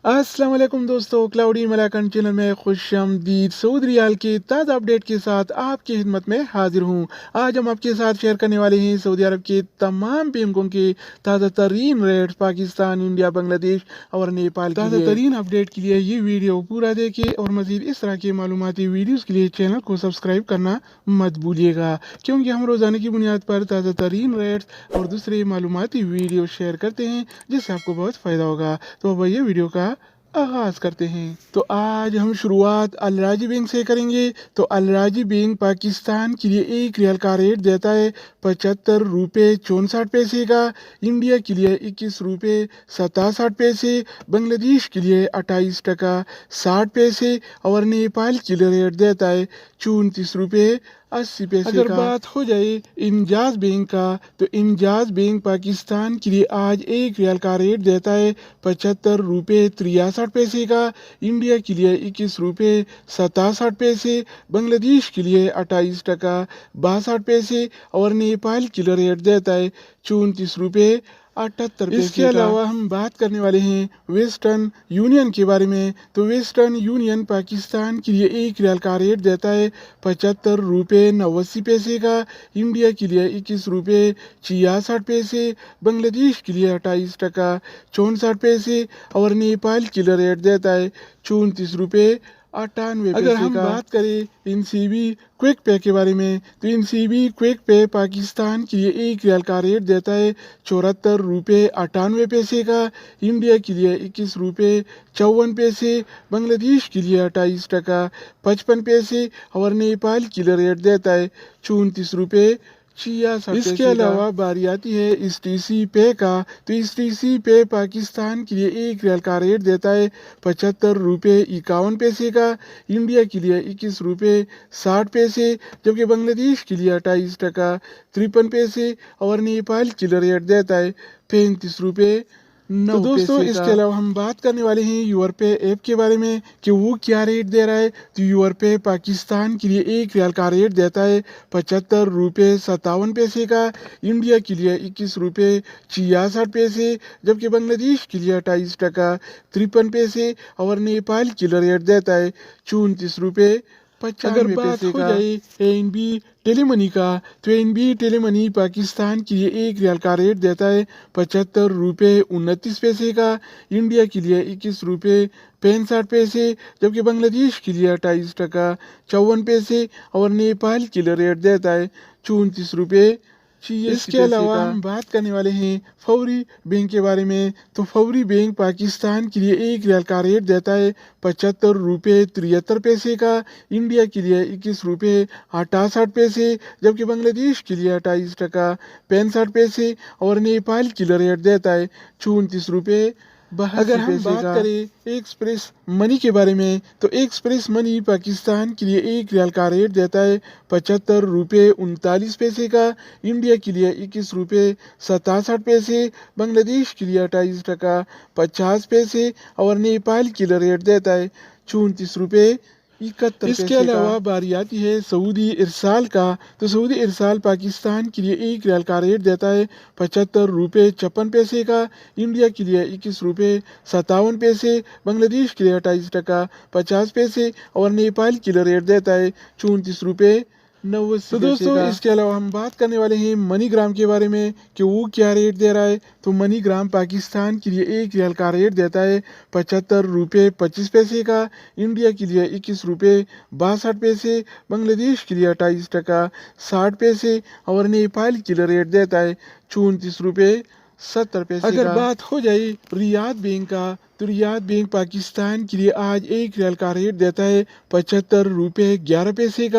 अस्सलाम वालेकुम दोस्तों, क्लाउडी मलाकन चैनल में खुशामदीद। सऊदी रियाल के ताज़ा अपडेट के साथ आपकी खिदमत में हाजिर हूँ। आज हम आपके साथ शेयर करने वाले हैं सऊदी अरब के तमाम बैंकों के ताज़ा तरीन रेट्स पाकिस्तान, इंडिया, बांग्लादेश और नेपाल के ताज़ा तरीन अपडेट के लिए ये वीडियो पूरा देखें और मज़ीद इस तरह के मालूमाती वीडियोज़ के लिए चैनल को सब्सक्राइब करना मत भूलिएगा, क्योंकि हम रोज़ाना की बुनियाद पर ताज़ा तरीन रेट्स और दूसरे मालूमाती वीडियो शेयर करते हैं जिससे आपको बहुत फ़ायदा होगा। तो अब ये वीडियो का आगाज करते हैं। तो आज हम शुरुआत अल राजी बैंक से करेंगे। तो अल राजी बैंक पाकिस्तान के लिए एक रियाल का रेट देता है 75 रुपये 64 पैसे का, इंडिया के लिए 21 रुपये 67 पैसे, बांग्लादेश के लिए 28 टका 60 पैसे और नेपाल के लिए रेट देता है 34 रुपये 80 पैसे अगर बात हो जाए इंजाज बैंक का, तो इंजाज बैंक पाकिस्तान के लिए आज एक रियाल का रेट देता है 75 रुपये 63 पैसे का, इंडिया के लिए 21 रुपये 67 पैसे, बांग्लादेश के लिए 28 टका 62 पैसे और नेपाल के लिए रेट देता है 34 रुपये 78 पैसे। इसके अलावा हम बात करने वाले हैं वेस्टर्न यूनियन के बारे में। तो वेस्टर्न यूनियन पाकिस्तान के लिए एक रियाल का रेट देता है 75 रुपये 89 पैसे का, इंडिया के लिए 21 रुपये 66 पैसे, बांग्लादेश के लिए 28 टका 64 पैसे और नेपाल के लिए रेट देता है 34 रुपये 98 पैसे। अगर हम बात करें इनसीबी क्विक पे के बारे में, तो इनसीबी क्विक पे पाकिस्तान के लिए एक रियाल का रेट देता है 74 रुपये 98 पैसे का, इंडिया के लिए 21 रुपये 54 पैसे, बांग्लादेश के लिए 28 टका 55 पैसे और नेपाल के लिए रेट देता है 34 रुपये 66 पैसे। इसके अलावा बारी आती है इस टीसी पे का। तो इस टीसी पे पाकिस्तान के लिए एक रियाल का रेट देता है 75 रुपये 51 पैसे का, इंडिया के लिए 21 रुपये 60 पैसे, जबकि बांग्लादेश के लिए 28 टका 53 पैसे और नेपाल के लिए रेट देता है 35 रुपये 9 तो दोस्तों इसके अलावा हम बात करने वाले हैं यूर पे ऐप के बारे में कि वो क्या रेट दे रहा है। तो यूर पे पाकिस्तान के लिए एक रियाल का रेट देता है 75 रुपये 57 पैसे का, इंडिया के लिए 21 रुपये 66 पैसे, जबकि बांग्लादेश के लिए 28 टका 53 पैसे और नेपाल के लिए रेट देता है 34 रुपये 95 पैसे। अगर बात हो जाए एनबी टेलीमनी का, तो एनबी टेलीमनी पाकिस्तान के लिए एक रियाल का रेट देता है 75 रुपये 29 पैसे का, इंडिया के लिए 21 रुपये 65 पैसे, जबकि बांग्लादेश के लिए 28 टका 54 पैसे और नेपाल के लिए रेट देता है 34 रुपये 86 इसके अलावा हम बात करने वाले हैं फौरी बैंक के बारे में। तो फौरी बैंक पाकिस्तान के लिए एक रियाल का रेट देता है 75 रुपये 73 पैसे का, इंडिया के लिए 21 रुपये 68 पैसे, जबकि बांग्लादेश के लिए 28 टका 65 पैसे और नेपाल के लिए रेट देता है 34 रुपये 72 अगर हम बात करें एक्सप्रेस मनी के बारे में, तो एक्सप्रेस मनी पाकिस्तान के लिए एक रियाल का रेट देता है 75 रुपये 39 पैसे का, इंडिया के लिए 21 रुपये 67 पैसे, बांग्लादेश के लिए 28 टका 50 पैसे और नेपाल के लिए रेट देता है 34 रुपये 71 इसके अलावा बारी आती है सऊदी इरसाल का। तो सऊदी इरसाल पाकिस्तान के लिए एक रियाल का रेट देता है 75 रुपये 56 पैसे का, इंडिया के लिए 21 रुपये 57 पैसे, बांग्लादेश के लिए 28 टका 50 पैसे और नेपाल के लिए रेट देता है 34 रुपये 90 तो दोस्तों इसके अलावा हम बात करने वाले हैं मनीग्राम के बारे में कि वो क्या रेट दे रहा है। तो मनीग्राम पाकिस्तान के लिए एक रियाल का रेट देता है 75 रुपये 25 पैसे का, इंडिया के लिए 21 रुपये 62 पैसे, बांग्लादेश के लिए 28 टका 60 पैसे और नेपाल के लिए रेट देता है 34 रुपये 70 पैसे। अगर बात हो जाए रियाद बैंक का, तो रियाद बैंक पाकिस्तान के लिए आज एक रियाल का रेट देता है 75 रुपये 11 पैसे का,